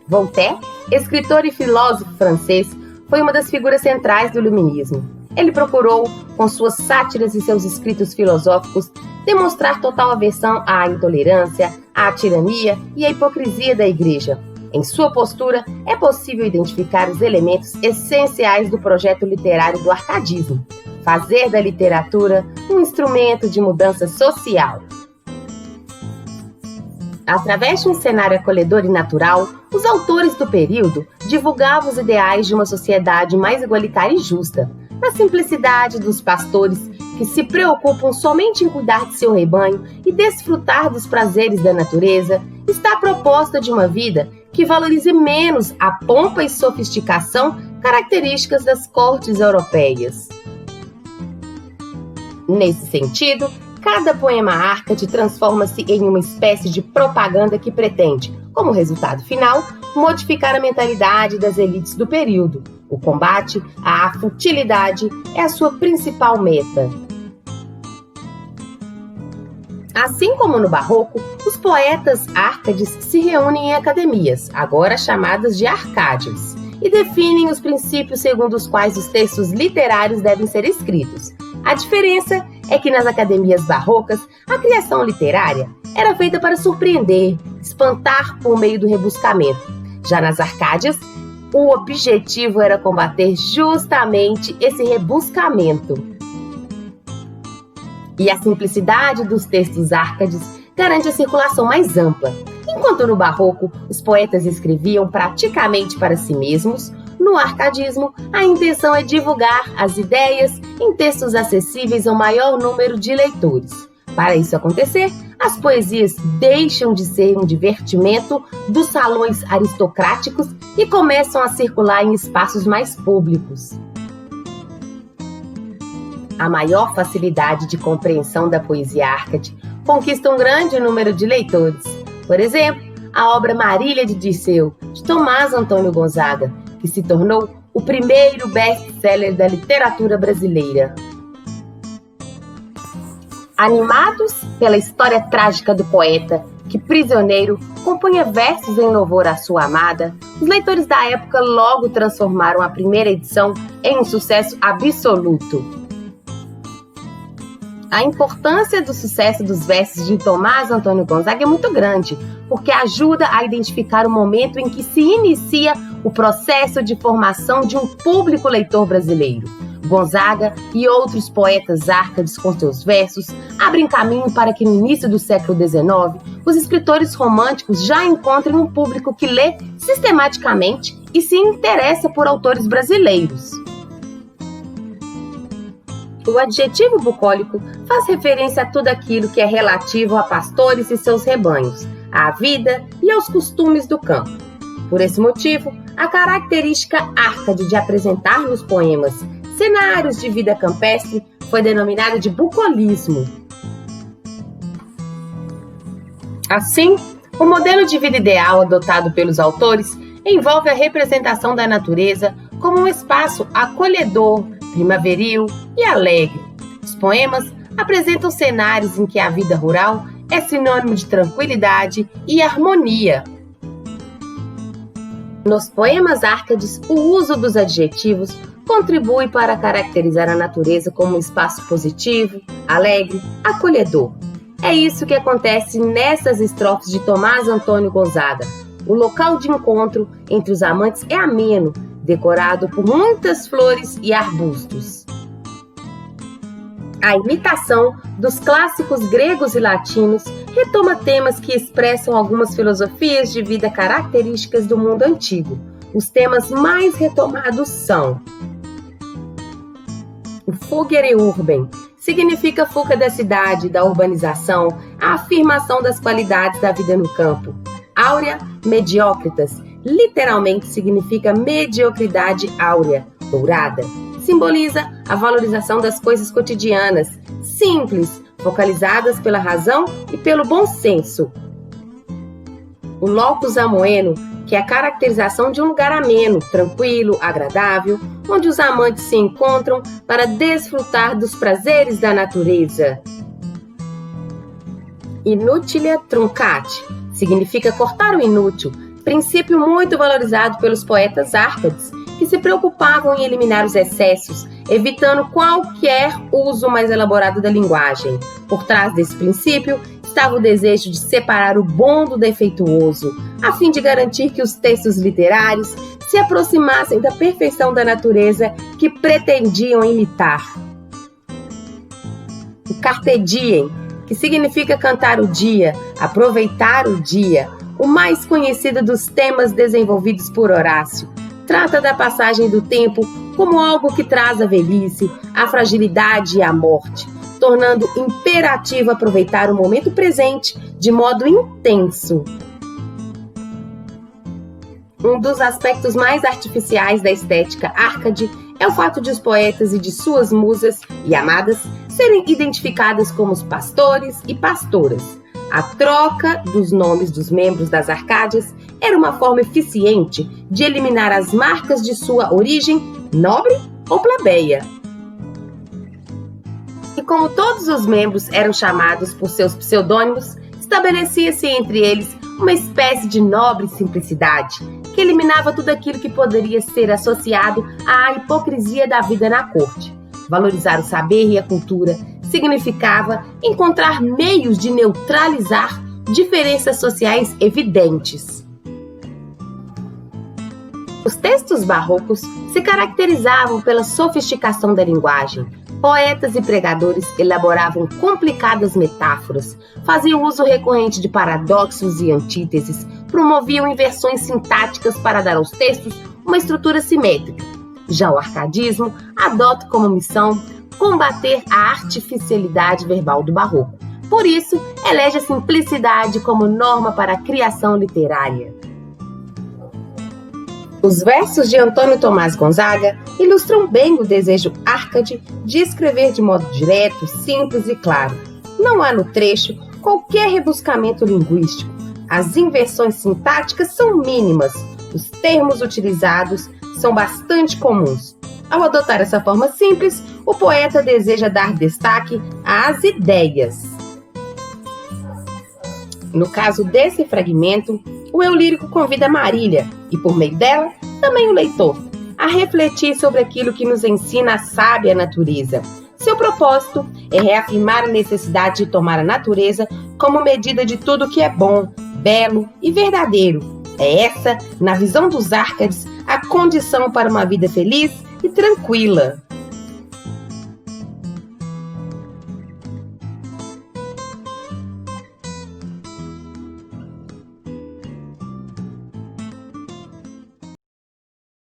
Voltaire, escritor e filósofo francês, foi uma das figuras centrais do Iluminismo. Ele procurou, com suas sátiras e seus escritos filosóficos, demonstrar total aversão à intolerância, à tirania e à hipocrisia da Igreja. Em sua postura, é possível identificar os elementos essenciais do projeto literário do arcadismo, fazer da literatura um instrumento de mudança social. Através de um cenário acolhedor e natural, os autores do período divulgavam os ideais de uma sociedade mais igualitária e justa. Na simplicidade dos pastores que se preocupam somente em cuidar de seu rebanho e desfrutar dos prazeres da natureza, está a proposta de uma vida que valorize menos a pompa e sofisticação características das cortes europeias. Nesse sentido, cada poema Arcade transforma-se em uma espécie de propaganda que pretende, como resultado final, modificar a mentalidade das elites do período. O combate à futilidade é a sua principal meta. Assim como no Barroco, os poetas árcades se reúnem em academias, agora chamadas de arcádios, e definem os princípios segundo os quais os textos literários devem ser escritos. A diferença é que nas academias barrocas, a criação literária era feita para surpreender, espantar por meio do rebuscamento. Já nas Arcádias, o objetivo era combater justamente esse rebuscamento. E a simplicidade dos textos árcades garante a circulação mais ampla. Enquanto no Barroco os poetas escreviam praticamente para si mesmos, no arcadismo a intenção é divulgar as ideias em textos acessíveis ao maior número de leitores. Para isso acontecer, as poesias deixam de ser um divertimento dos salões aristocráticos e começam a circular em espaços mais públicos. A maior facilidade de compreensão da poesia árcade conquista um grande número de leitores. Por exemplo, a obra Marília de Dirceu, de Tomás Antônio Gonzaga, que se tornou o primeiro best-seller da literatura brasileira. Animados pela história trágica do poeta, que prisioneiro compunha versos em louvor à sua amada, os leitores da época logo transformaram a primeira edição em um sucesso absoluto. A importância do sucesso dos versos de Tomás Antônio Gonzaga é muito grande, porque ajuda a identificar o momento em que se inicia o processo de formação de um público leitor brasileiro. Gonzaga e outros poetas árcades com seus versos abrem caminho para que no início do século XIX os escritores românticos já encontrem um público que lê sistematicamente e se interessa por autores brasileiros. O adjetivo bucólico faz referência a tudo aquilo que é relativo a pastores e seus rebanhos, à vida e aos costumes do campo. Por esse motivo, a característica árcade de apresentar nos poemas cenários de vida campestre foi denominada de bucolismo. Assim, o modelo de vida ideal adotado pelos autores envolve a representação da natureza como um espaço acolhedor, primaveril e alegre. Os poemas apresentam cenários em que a vida rural é sinônimo de tranquilidade e harmonia. Nos poemas árcades, o uso dos adjetivos contribui para caracterizar a natureza como um espaço positivo, alegre, acolhedor. É isso que acontece nessas estrofes de Tomás Antônio Gonzaga. O local de encontro entre os amantes é ameno, decorado por muitas flores e arbustos. A imitação dos clássicos gregos e latinos retoma temas que expressam algumas filosofias de vida características do mundo antigo. Os temas mais retomados são: o Fugere Urbem significa fuga da cidade, da urbanização, a afirmação das qualidades da vida no campo. Aurea Mediocritas literalmente significa mediocridade áurea, dourada. Simboliza a valorização das coisas cotidianas, simples, focalizadas pela razão e pelo bom senso. O locus amoeno, que é a caracterização de um lugar ameno, tranquilo, agradável, onde os amantes se encontram para desfrutar dos prazeres da natureza. Inutilia truncate significa cortar o inútil, princípio muito valorizado pelos poetas árcades, que se preocupavam em eliminar os excessos, evitando qualquer uso mais elaborado da linguagem. Por trás desse princípio estava o desejo de separar o bom do defeituoso, a fim de garantir que os textos literários se aproximassem da perfeição da natureza que pretendiam imitar. O Carpe Diem, que significa cantar o dia, aproveitar o dia, o mais conhecido dos temas desenvolvidos por Horácio, trata da passagem do tempo como algo que traz a velhice, a fragilidade e a morte, tornando imperativo aproveitar o momento presente de modo intenso. Um dos aspectos mais artificiais da estética árcade é o fato de os poetas e de suas musas e amadas serem identificadas como os pastores e pastoras. A troca dos nomes dos membros das Arcádias era uma forma eficiente de eliminar as marcas de sua origem nobre ou plebeia. E como todos os membros eram chamados por seus pseudônimos, estabelecia-se entre eles uma espécie de nobre simplicidade, que eliminava tudo aquilo que poderia ser associado à hipocrisia da vida na corte. Valorizar o saber e a cultura significava encontrar meios de neutralizar diferenças sociais evidentes. Os textos barrocos se caracterizavam pela sofisticação da linguagem. Poetas e pregadores elaboravam complicadas metáforas, faziam uso recorrente de paradoxos e antíteses, promoviam inversões sintáticas para dar aos textos uma estrutura simétrica. Já o arcadismo adota como missão combater a artificialidade verbal do barroco. Por isso, elege a simplicidade como norma para a criação literária. Os versos de Antônio Tomás Gonzaga ilustram bem o desejo árcade de escrever de modo direto, simples e claro. Não há no trecho qualquer rebuscamento linguístico. As inversões sintáticas são mínimas. Os termos utilizados são bastante comuns. Ao adotar essa forma simples, o poeta deseja dar destaque às ideias. No caso desse fragmento, o eu lírico convida Marília, e por meio dela, também o leitor, a refletir sobre aquilo que nos ensina a sábia natureza. Seu propósito é reafirmar a necessidade de tomar a natureza como medida de tudo que é bom, belo e verdadeiro. É essa, na visão dos árcades, a condição para uma vida feliz e tranquila.